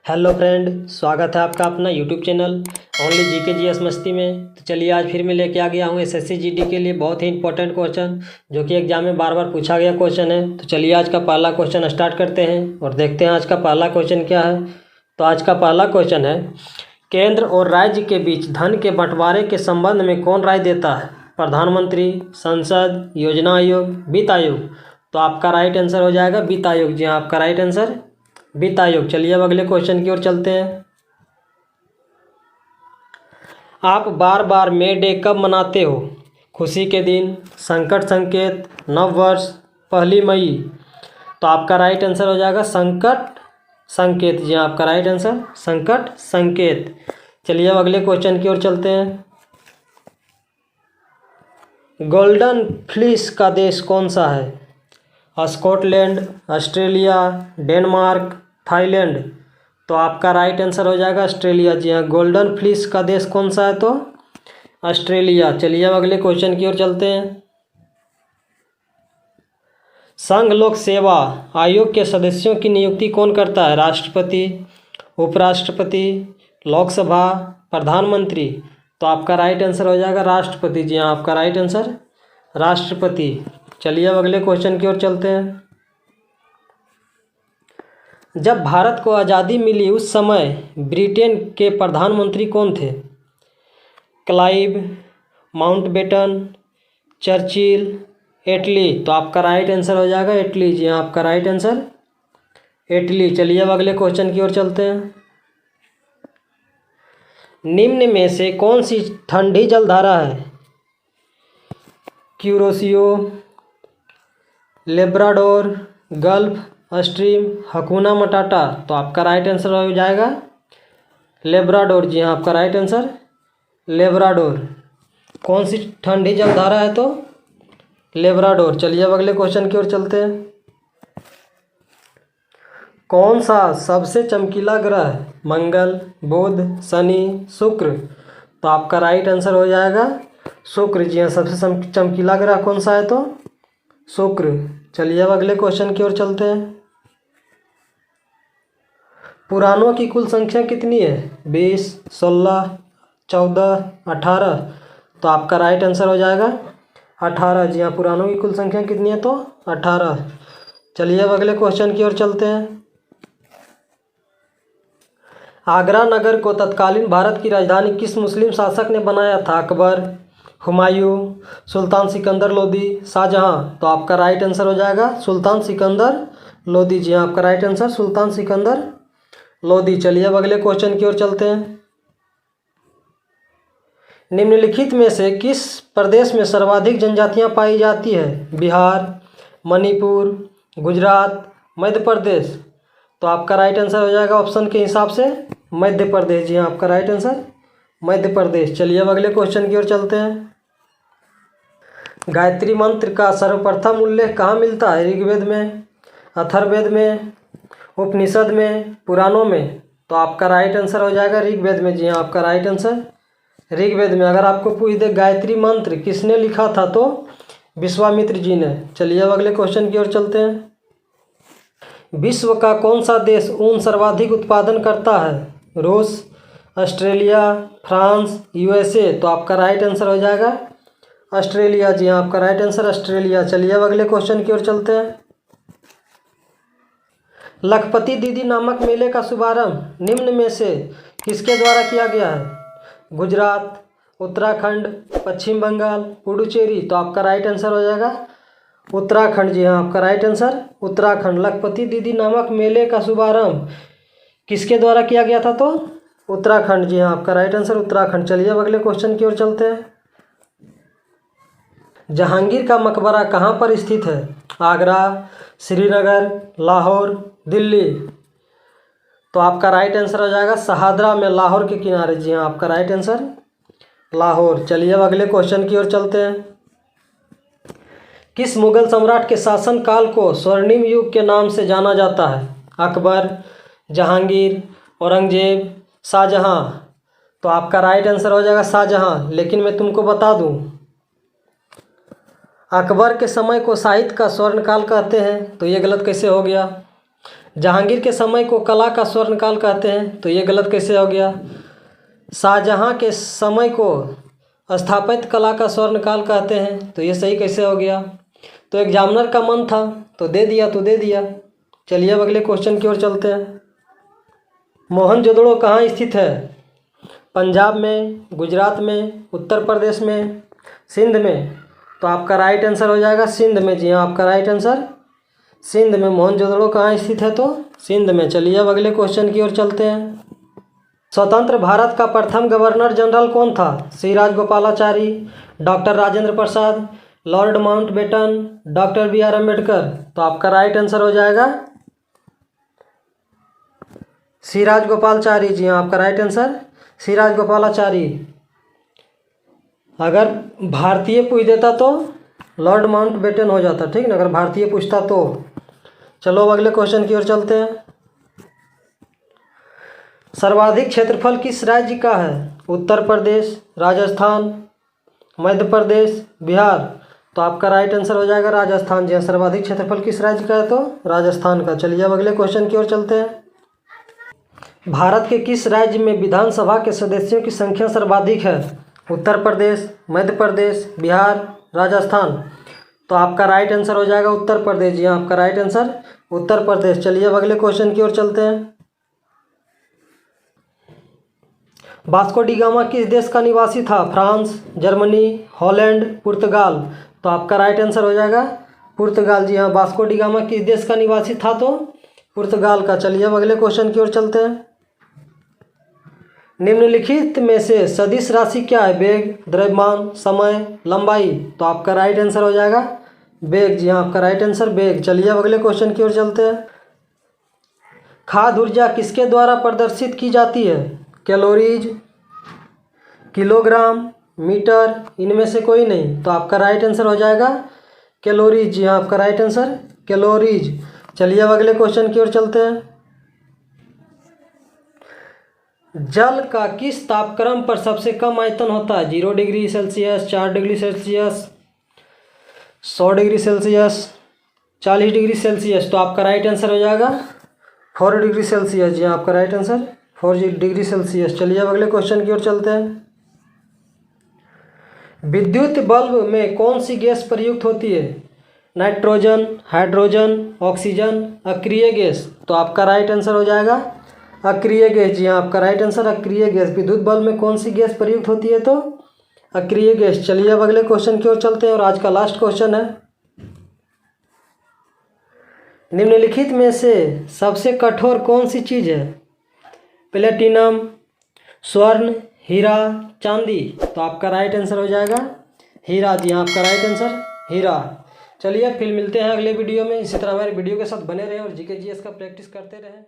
Hello friend, स्वागत है आपका अपना YouTube channel only GK GS मस्ती में। तो चलिए आज फिर मैं लेके आ गया हूँ एसएससी जीडी के लिए बहुत ही इंपॉर्टेंट क्वेश्चन जो कि एग्जाम में बार बार पूछा गया क्वेश्चन है। तो चलिए आज का पहला क्वेश्चन स्टार्ट करते हैं और देखते हैं आज का पहला क्वेश्चन क्या है। तो आज का पहला क्वेश्चन है, केंद्र और राज्य के बीच धन के बंटवारे के संबंध में कौन राय देता है? प्रधानमंत्री, संसद, योजना आयोग, वित्त आयोग। तो आपका राइट आंसर हो जाएगा वित्त आयोग। जी हाँ, आपका राइट आंसर वित्त आयोग। चलिए अब अगले क्वेश्चन की ओर चलते हैं। आप बार बार मे डे कब मनाते हो? खुशी के दिन, संकट संकेत, नव वर्ष, पहली मई। तो आपका राइट आंसर हो जाएगा संकट संकेत। जी हाँ, आपका राइट आंसर संकट संकेत। चलिए अब अगले क्वेश्चन की ओर चलते हैं। गोल्डन फ्लीस का देश कौन सा है? Scotland, Australia, Denmark, Thailand. तो आपका राइट आंसर हो जाएगा ऑस्ट्रेलिया। जी हाँ, गोल्डन फ्लीस का देश कौन सा है? तो ऑस्ट्रेलिया। चलिए अब अगले क्वेश्चन की ओर चलते हैं। संघ लोक सेवा आयोग के सदस्यों की नियुक्ति कौन करता है? राष्ट्रपति, उपराष्ट्रपति, लोकसभा, प्रधानमंत्री। तो आपका राइट आंसर हो जाएगा राष्ट्रपति। जी हाँ, आपका राइट आंसर राष्ट्रपति। चलिए अब अगले क्वेश्चन की ओर चलते हैं। जब भारत को आज़ादी मिली उस समय ब्रिटेन के प्रधानमंत्री कौन थे? क्लाइव, माउंटबेटन, चर्चिल, एटली। तो आपका राइट आंसर हो जाएगा एटली। जी हाँ, आपका राइट आंसर एटली। चलिए अब अगले क्वेश्चन की ओर चलते हैं। निम्न में से कौन सी ठंडी जलधारा है? Kuroshio, Labrador, gulf stream, हकुना मटाटा। तो आपका राइट आंसर हो जाएगा लेब्राडोर। जी हाँ, आपका राइट आंसर लेब्राडोर। कौन सी ठंडी जलधारा है? तो लेब्राडोर। चलिए अब अगले क्वेश्चन की ओर चलते हैं। कौन सा सबसे चमकीला ग्रह है? मंगल, बुध, शनि, शुक्र। तो आपका राइट आंसर हो जाएगा शुक्र। जी हाँ, सबसे चमकीला ग्रह कौन सा है? तो शुक्र। चलिए अब अगले क्वेश्चन की ओर चलते हैं। पुराणों की कुल संख्या कितनी है? 20, 16, 14, 18। तो आपका राइट आंसर हो जाएगा 18। जी हाँ, पुराणों की कुल संख्या कितनी है? तो 18। चलिए अब अगले क्वेश्चन की ओर चलते हैं। आगरा नगर को तत्कालीन भारत की राजधानी किस मुस्लिम शासक ने बनाया था? अकबर, हुमायूं, सुल्तान सिकंदर लोदी, शाहजहां। तो आपका राइट आंसर हो जाएगा सुल्तान सिकंदर लोदी। जी हाँ, आपका राइट आंसर सुल्तान सिकंदर लोदी। चलिए अब अगले क्वेश्चन की ओर चलते हैं। निम्नलिखित में से किस प्रदेश में सर्वाधिक जनजातियां पाई जाती है? बिहार, मणिपुर, गुजरात, मध्य प्रदेश। तो आपका राइट आंसर हो जाएगा ऑप्शन के हिसाब से मध्य प्रदेश। जी हाँ, आपका राइट आंसर मध्य प्रदेश। चलिए अब अगले क्वेश्चन की ओर चलते हैं। गायत्री मंत्र का सर्वप्रथम उल्लेख कहाँ मिलता है? ऋग्वेद में, अथर्ववेद में, उपनिषद में, पुराणों में। तो आपका राइट आंसर हो जाएगा ऋग्वेद में। जी हाँ, आपका राइट आंसर ऋग्वेद में। अगर आपको पूछ दे गायत्री मंत्र किसने लिखा था? तो विश्वामित्र जी ने। चलिए अब अगले क्वेश्चन की ओर चलते हैं। विश्व का कौन सा देश ऊन सर्वाधिक उत्पादन करता है? रूस, ऑस्ट्रेलिया, फ्रांस, यूएसए। तो आपका राइट आंसर हो जाएगा ऑस्ट्रेलिया। जी हाँ, आपका राइट आंसर ऑस्ट्रेलिया। चलिए अब अगले क्वेश्चन की ओर चलते हैं। लखपति दीदी नामक मेले का शुभारंभ निम्न में से किसके द्वारा किया गया है? गुजरात, उत्तराखंड, पश्चिम बंगाल, पुडुचेरी। तो आपका राइट आंसर हो जाएगा उत्तराखंड। जी हाँ, आपका राइट आंसर उत्तराखंड। लखपति दीदी नामक मेले का शुभारंभ किसके द्वारा किया गया था? तो उत्तराखंड। जी हाँ, आपका राइट आंसर उत्तराखंड। चलिए अब अगले क्वेश्चन की ओर चलते हैं। जहांगीर का मकबरा कहाँ पर स्थित है? आगरा, श्रीनगर, लाहौर, दिल्ली। तो आपका राइट आंसर हो जाएगा शहादरा में, लाहौर के किनारे। जी हाँ, आपका राइट आंसर लाहौर। चलिए अब अगले क्वेश्चन की ओर चलते हैं। किस मुगल सम्राट के शासनकाल को स्वर्णिम युग के नाम से जाना जाता है? अकबर, जहांगीर, औरंगजेब, शाहजहां। तो आपका राइट आंसर हो जाएगा शाहजहां। लेकिन मैं तुमको बता दूं, अकबर के समय को साहित्य का स्वर्णकाल कहते हैं। तो ये गलत कैसे हो गया? जहांगीर के समय को कला का स्वर्णकाल कहते हैं, तो ये गलत कैसे हो गया। शाहजहां के समय को स्थापत्य कला का स्वर्णकाल कहते हैं, तो ये सही कैसे हो गया। तो एग्जामिनर का मन था तो दे दिया तो दे दिया। चलिए अब अगले क्वेश्चन की ओर चलते हैं। मोहनजोदड़ो कहाँ स्थित है। पंजाब में, गुजरात में, उत्तर प्रदेश में, सिंध में। तो आपका राइट आंसर हो जाएगा सिंध में। जी हाँ, आपका राइट आंसर सिंध में। मोहनजोदड़ो कहाँ स्थित है, तो सिंध में। चलिए अब अगले क्वेश्चन की ओर चलते हैं। स्वतंत्र भारत का प्रथम गवर्नर जनरल कौन था। Shri Rajagopalachari, doctor Rajendra Prasad, lord Mountbatten, doctor B R. Ambedkar. तो आपका राइट आंसर हो जाएगा श्री राजगोपालाचारी। जी हाँ, आपका राइट आंसर श्री राजगोपालाचारी। अगर भारतीय पूछ देता तो लॉर्ड माउंटबेटन हो जाता, ठीक ना, अगर भारतीय पूछता तो। चलो अब अगले क्वेश्चन की ओर चलते हैं। सर्वाधिक क्षेत्रफल किस राज्य का है। उत्तर प्रदेश, राजस्थान, मध्य प्रदेश, बिहार। तो आपका राइट आंसर हो जाएगा राजस्थान। जी हाँ, सर्वाधिक क्षेत्रफल किस राज्य का है, तो राजस्थान का। चलिए अब अगले क्वेश्चन की ओर चलते हैं। भारत के किस राज्य में विधानसभा के सदस्यों की संख्या सर्वाधिक है। उत्तर प्रदेश, मध्य प्रदेश, बिहार, राजस्थान। तो आपका राइट आंसर हो जाएगा उत्तर प्रदेश। जी हाँ, आपका राइट आंसर उत्तर प्रदेश। चलिए अब अगले क्वेश्चन की ओर चलते हैं। वास्को डी गामा किस देश का निवासी था। फ्रांस, जर्मनी, हॉलैंड, पुर्तगाल। तो आपका राइट आंसर हो जाएगा पुर्तगाल। जी हाँ, वास्को डी गामा किस देश का निवासी था, तो पुर्तगाल का। चलिए अब अगले क्वेश्चन की ओर चलते हैं। निम्नलिखित में से सदिश राशि क्या है। वेग, द्रव्यमान, समय, लंबाई। तो आपका राइट आंसर हो जाएगा वेग। जी हाँ, आपका राइट आंसर वेग। चलिए अब अगले क्वेश्चन की ओर चलते हैं। खाद्य ऊर्जा किसके द्वारा प्रदर्शित की जाती है। कैलोरीज, किलोग्राम, मीटर, इनमें से कोई नहीं। तो आपका राइट आंसर हो जाएगा कैलोरीज। जी हाँ, आपका राइट आंसर कैलोरीज। चलिए अब अगले क्वेश्चन की ओर चलते हैं। जल का किस तापक्रम पर सबसे कम आयतन होता है। 0 degree Celsius, 4 degree Celsius, 100 degree Celsius, 40 degree Celsius. तो आपका राइट आंसर हो जाएगा 4 डिग्री सेल्सियस। जी हाँ, आपका राइट आंसर 4 डिग्री सेल्सियस। चलिए अब अगले क्वेश्चन की ओर चलते हैं। विद्युत बल्ब में कौन सी गैस प्रयुक्त होती है। नाइट्रोजन, हाइड्रोजन, ऑक्सीजन, अक्रिय गैस। तो आपका राइट आंसर हो जाएगा अक्रिय गैस। जी हाँ, आपका राइट आंसर अक्रिय गैस। विद्युत बल्ब में कौन सी गैस प्रयुक्त होती है, तो अक्रिय गैस। चलिए अब अगले क्वेश्चन की ओर चलते हैं और आज का लास्ट क्वेश्चन है। निम्नलिखित में से सबसे कठोर कौन सी चीज़ है। प्लेटिनम, स्वर्ण, हीरा, चांदी। तो आपका राइट आंसर हो जाएगा हीरा। जी हाँ, आपका राइट आंसर हीरा। चलिए फिर मिलते हैं अगले वीडियो में। इसी तरह हमारे वीडियो के साथ बने रहें और जीके जीएस का प्रैक्टिस करते रहें।